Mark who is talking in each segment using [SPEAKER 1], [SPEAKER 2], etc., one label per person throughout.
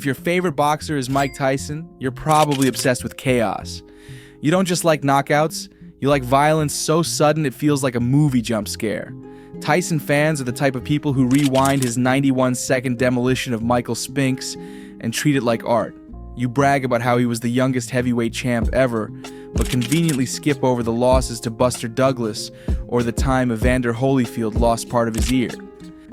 [SPEAKER 1] If your favorite boxer is Mike Tyson, you're probably obsessed with chaos. You don't just like knockouts, you like violence so sudden it feels like a movie jump scare. Tyson fans are the type of people who rewind his 91-second demolition of Michael Spinks and treat it like art. You brag about how he was the youngest heavyweight champ ever, but conveniently skip over the losses to Buster Douglas or the time Evander Holyfield lost part of his ear.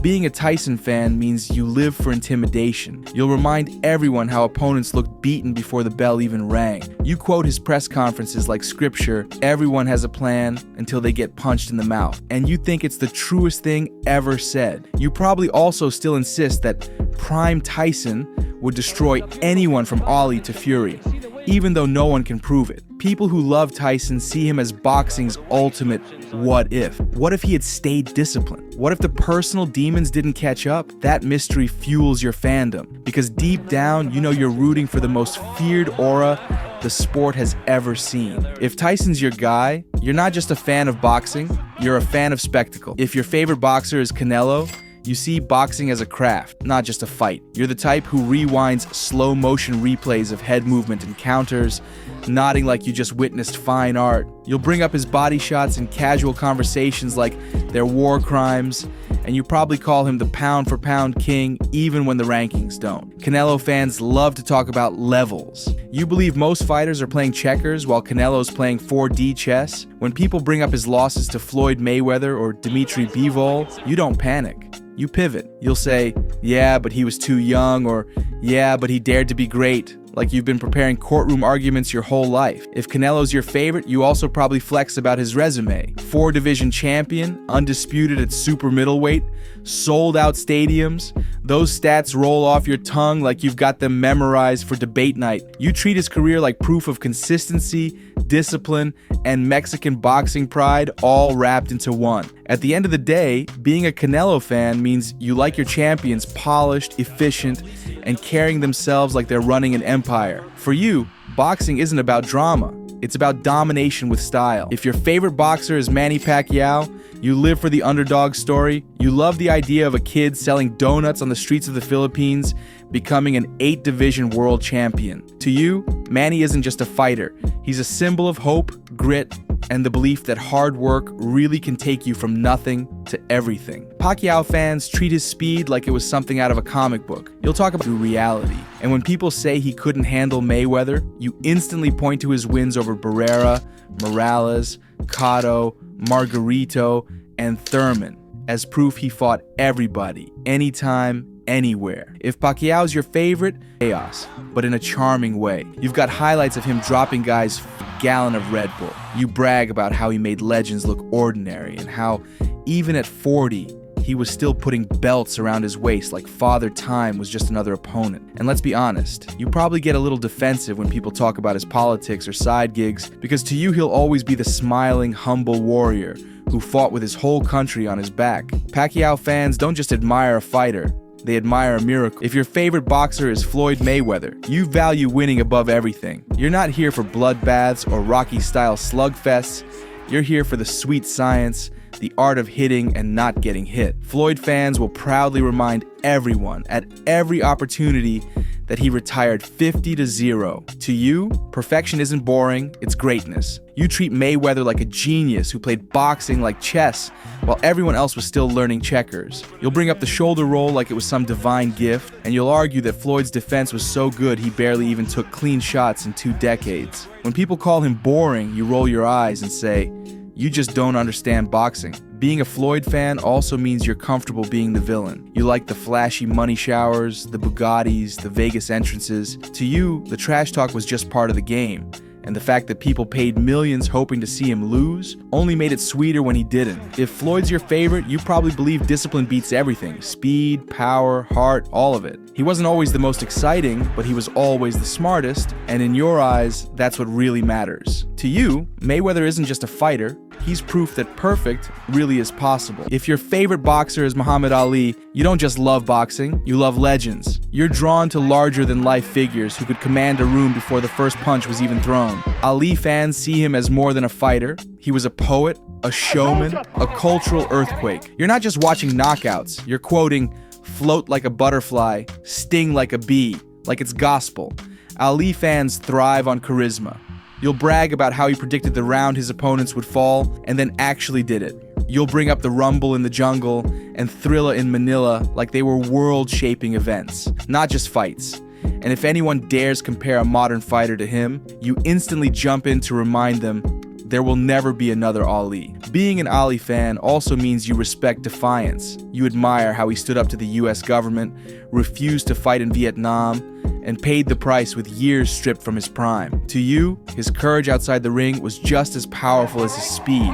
[SPEAKER 1] Being a Tyson fan means you live for intimidation. You'll remind everyone how opponents looked beaten before the bell even rang. You quote his press conferences like scripture, everyone has a plan until they get punched in the mouth. And you think it's the truest thing ever said. You probably also still insist that prime Tyson would destroy anyone from Ollie to Fury, even though no one can prove it. People who love Tyson see him as boxing's ultimate what if. What if he had stayed disciplined? What if the personal demons didn't catch up? That mystery fuels your fandom, because deep down, you know you're rooting for the most feared aura the sport has ever seen. If Tyson's your guy, you're not just a fan of boxing, you're a fan of spectacle. If your favorite boxer is Canelo, you see boxing as a craft, not just a fight. You're the type who rewinds slow motion replays of head movement and counters, nodding like you just witnessed fine art. You'll bring up his body shots in casual conversations like they're war crimes, and you probably call him the pound-for-pound king even when the rankings don't. Canelo fans love to talk about levels. You believe most fighters are playing checkers while Canelo's playing 4D chess? When people bring up his losses to Floyd Mayweather or Dimitri Bivol, you don't panic. You pivot. You'll say, yeah, but he was too young, or yeah, but he dared to be great, like you've been preparing courtroom arguments your whole life. If Canelo's your favorite, you also probably flex about his resume. 4-division champion, undisputed at super middleweight, sold out stadiums. Those stats roll off your tongue like you've got them memorized for debate night. You treat his career like proof of consistency, discipline, and Mexican boxing pride all wrapped into one. At the end of the day, being a Canelo fan means you like your champions polished, efficient, and carrying themselves like they're running an empire. For you, boxing isn't about drama. It's about domination with style. If your favorite boxer is Manny Pacquiao, you live for the underdog story. You love the idea of a kid selling donuts on the streets of the Philippines, becoming an 8-division world champion. To you, Manny isn't just a fighter. He's a symbol of hope, grit, and the belief that hard work really can take you from nothing to everything. Pacquiao fans treat his speed like it was something out of a comic book. You'll talk about reality. And when people say he couldn't handle Mayweather, you instantly point to his wins over Barrera, Morales, Cotto, Margarito, and Thurman as proof he fought everybody, anytime, anywhere. If Pacquiao's your favorite, chaos, but in a charming way. You've got highlights of him dropping guys a gallon of Red Bull. You brag about how he made legends look ordinary and how, even at 40, he was still putting belts around his waist like Father Time was just another opponent. And let's be honest, you probably get a little defensive when people talk about his politics or side gigs, because to you he'll always be the smiling, humble warrior who fought with his whole country on his back. Pacquiao fans don't just admire a fighter, they admire a miracle. If your favorite boxer is Floyd Mayweather, you value winning above everything. You're not here for bloodbaths or Rocky-style slugfests. You're here for the sweet science, the art of hitting and not getting hit. Floyd fans will proudly remind everyone at every opportunity that he retired 50-0. To you, perfection isn't boring, it's greatness. You treat Mayweather like a genius who played boxing like chess while everyone else was still learning checkers. You'll bring up the shoulder roll like it was some divine gift, and you'll argue that Floyd's defense was so good he barely even took clean shots in 2 decades. When people call him boring, you roll your eyes and say, you just don't understand boxing. Being a Floyd fan also means you're comfortable being the villain. You like the flashy money showers, the Bugattis, the Vegas entrances. To you, the trash talk was just part of the game. And the fact that people paid millions hoping to see him lose only made it sweeter when he didn't. If Floyd's your favorite, you probably believe discipline beats everything. Speed, power, heart, all of it. He wasn't always the most exciting, but he was always the smartest, and in your eyes, that's what really matters. To you, Mayweather isn't just a fighter, he's proof that perfect really is possible. If your favorite boxer is Muhammad Ali, you don't just love boxing, you love legends. You're drawn to larger-than-life figures who could command a room before the first punch was even thrown. Ali fans see him as more than a fighter. He was a poet, a showman, a cultural earthquake. You're not just watching knockouts, you're quoting, "float like a butterfly, sting like a bee," like it's gospel. Ali fans thrive on charisma. You'll brag about how he predicted the round his opponents would fall, and then actually did it. You'll bring up the Rumble in the Jungle and Thrilla in Manila like they were world-shaping events, not just fights. And if anyone dares compare a modern fighter to him, you instantly jump in to remind them there will never be another Ali. Being an Ali fan also means you respect defiance. You admire how he stood up to the US government, refused to fight in Vietnam, and paid the price with years stripped from his prime. To you, his courage outside the ring was just as powerful as his speed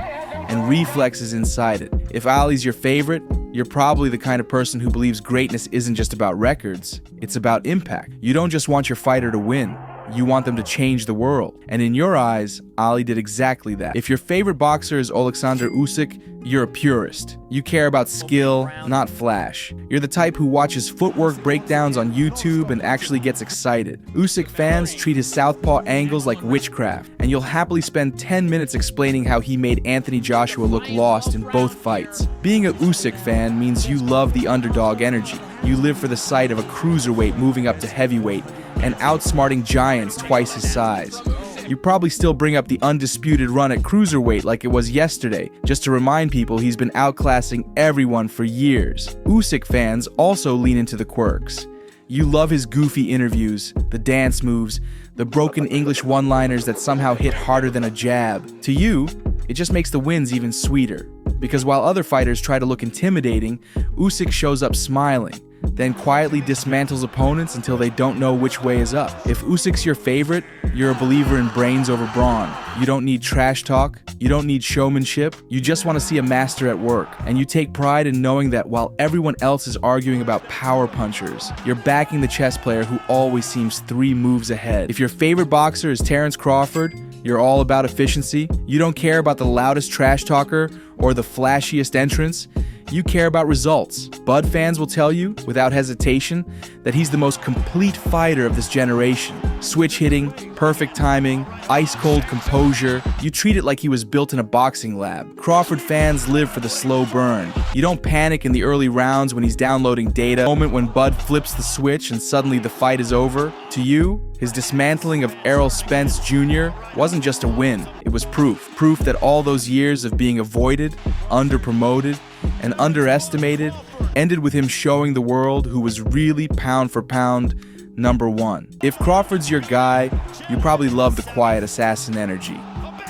[SPEAKER 1] and reflexes inside it. If Ali's your favorite, you're probably the kind of person who believes greatness isn't just about records, it's about impact. You don't just want your fighter to win, you want them to change the world. And in your eyes, Ali did exactly that. If your favorite boxer is Oleksandr Usyk, you're a purist. You care about skill, not flash. You're the type who watches footwork breakdowns on YouTube and actually gets excited. Usyk fans treat his southpaw angles like witchcraft, and you'll happily spend 10 minutes explaining how he made Anthony Joshua look lost in both fights. Being a Usyk fan means you love the underdog energy. You live for the sight of a cruiserweight moving up to heavyweight and outsmarting giants twice his size. You probably still bring up the undisputed run at cruiserweight like it was yesterday, just to remind people he's been outclassing everyone for years. Usyk fans also lean into the quirks. You love his goofy interviews, the dance moves, the broken English one-liners that somehow hit harder than a jab. To you, it just makes the wins even sweeter. Because while other fighters try to look intimidating, Usyk shows up smiling, then quietly dismantles opponents until they don't know which way is up. If Usyk's your favorite, you're a believer in brains over brawn. You don't need trash talk, you don't need showmanship, you just want to see a master at work. And you take pride in knowing that while everyone else is arguing about power punchers, you're backing the chess player who always seems 3 moves ahead. If your favorite boxer is Terrence Crawford, you're all about efficiency. You don't care about the loudest trash talker or the flashiest entrance. You care about results. Bud fans will tell you, without hesitation, that he's the most complete fighter of this generation. Switch hitting, perfect timing, ice-cold composure. You treat it like he was built in a boxing lab. Crawford fans live for the slow burn. You don't panic in the early rounds when he's downloading data. The moment when Bud flips the switch and suddenly the fight is over. To you, his dismantling of Errol Spence Jr. wasn't just a win, it was proof. Proof that all those years of being avoided, underpromoted, and underestimated ended with him showing the world who was really pound for pound #1. If Crawford's your guy, you probably love the quiet assassin energy.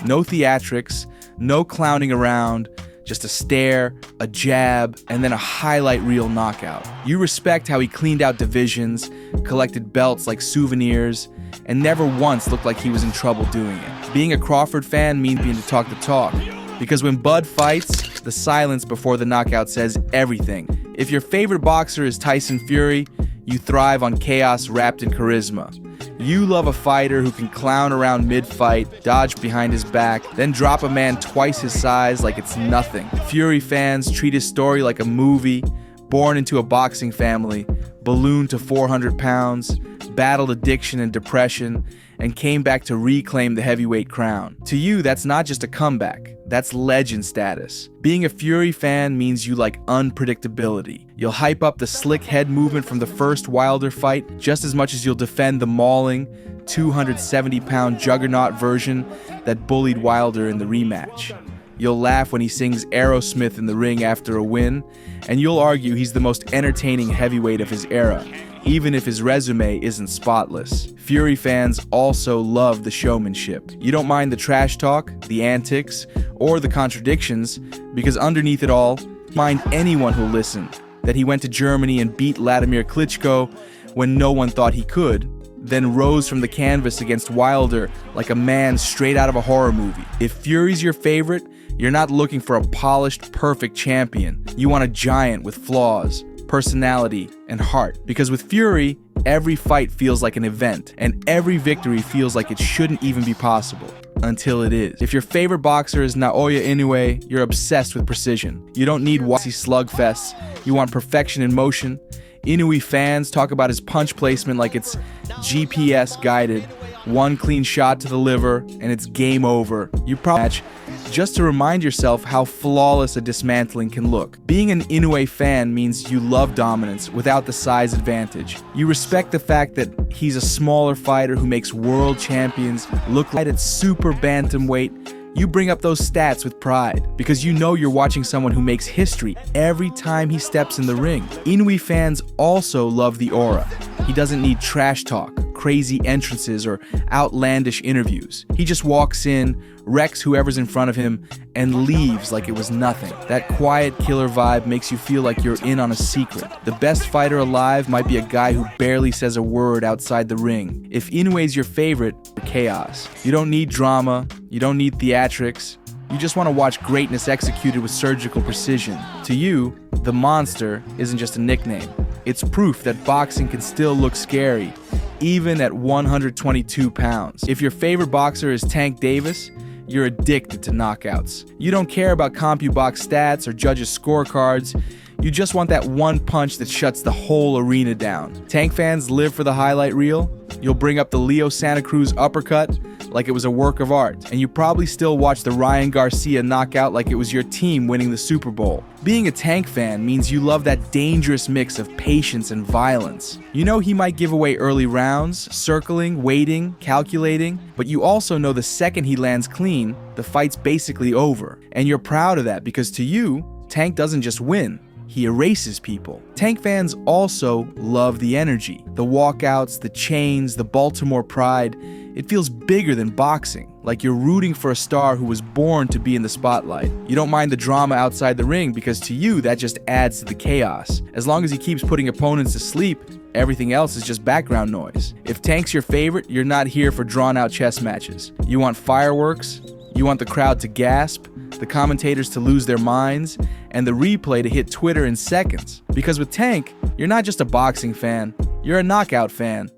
[SPEAKER 1] No theatrics, no clowning around, just a stare, a jab, and then a highlight reel knockout. You respect how he cleaned out divisions, collected belts like souvenirs, and never once looked like he was in trouble doing it. Being a Crawford fan means being to talk the talk, because when Bud fights, the silence before the knockout says everything. If your favorite boxer is Tyson Fury, you thrive on chaos wrapped in charisma. You love a fighter who can clown around mid-fight, dodge behind his back, then drop a man twice his size like it's nothing. Fury fans treat his story like a movie, born into a boxing family, ballooned to 400 pounds, battled addiction and depression, and came back to reclaim the heavyweight crown. To you, that's not just a comeback, that's legend status. Being a Fury fan means you like unpredictability. You'll hype up the slick head movement from the first Wilder fight just as much as you'll defend the mauling, 270-pound juggernaut version that bullied Wilder in the rematch. You'll laugh when he sings Aerosmith in the ring after a win, and you'll argue he's the most entertaining heavyweight of his era, even if his resume isn't spotless. Fury fans also love the showmanship. You don't mind the trash talk, the antics, or the contradictions, because underneath it all, you mind anyone who'll listen that he went to Germany and beat Vladimir Klitschko when no one thought he could, then rose from the canvas against Wilder like a man straight out of a horror movie. If Fury's your favorite, you're not looking for a polished, perfect champion. You want a giant with flaws, personality, and heart. Because with Fury, every fight feels like an event, and every victory feels like it shouldn't even be possible, until it is. If your favorite boxer is Naoya Inoue, you're obsessed with precision. You don't need wassy slugfests, you want perfection in motion. Inoue fans talk about his punch placement like it's GPS guided. One clean shot to the liver, and it's game over. You probably match just to remind yourself how flawless a dismantling can look. Being an Inoue fan means you love dominance without the size advantage. You respect the fact that he's a smaller fighter who makes world champions look like at super bantamweight. You bring up those stats with pride because you know you're watching someone who makes history every time he steps in the ring. Inoue fans also love the aura. He doesn't need trash talk, crazy entrances, or outlandish interviews. He just walks in, wrecks whoever's in front of him, and leaves like it was nothing. That quiet killer vibe makes you feel like you're in on a secret. The best fighter alive might be a guy who barely says a word outside the ring. If Inoue's your favorite, chaos. You don't need drama, you don't need theatrics. You just want to watch greatness executed with surgical precision. To you, the monster isn't just a nickname. It's proof that boxing can still look scary, even at 122 pounds. If your favorite boxer is Tank Davis, you're addicted to knockouts. You don't care about CompuBox stats or judges' scorecards. You just want that one punch that shuts the whole arena down. Tank fans live for the highlight reel. You'll bring up the Leo Santa Cruz uppercut like it was a work of art, and you probably still watch the Ryan Garcia knockout like it was your team winning the Super Bowl. Being a Tank fan means you love that dangerous mix of patience and violence. You know he might give away early rounds, circling, waiting, calculating, but you also know the second he lands clean, the fight's basically over. And you're proud of that because to you, Tank doesn't just win. He erases people. Tank fans also love the energy, the walkouts, the chains, the Baltimore pride. It feels bigger than boxing, like you're rooting for a star who was born to be in the spotlight. You don't mind the drama outside the ring because to you, that just adds to the chaos. As long as he keeps putting opponents to sleep, everything else is just background noise. If Tank's your favorite, you're not here for drawn-out chess matches. You want fireworks, you want the crowd to gasp, the commentators to lose their minds, and the replay to hit Twitter in seconds. Because with Tank, you're not just a boxing fan, you're a knockout fan.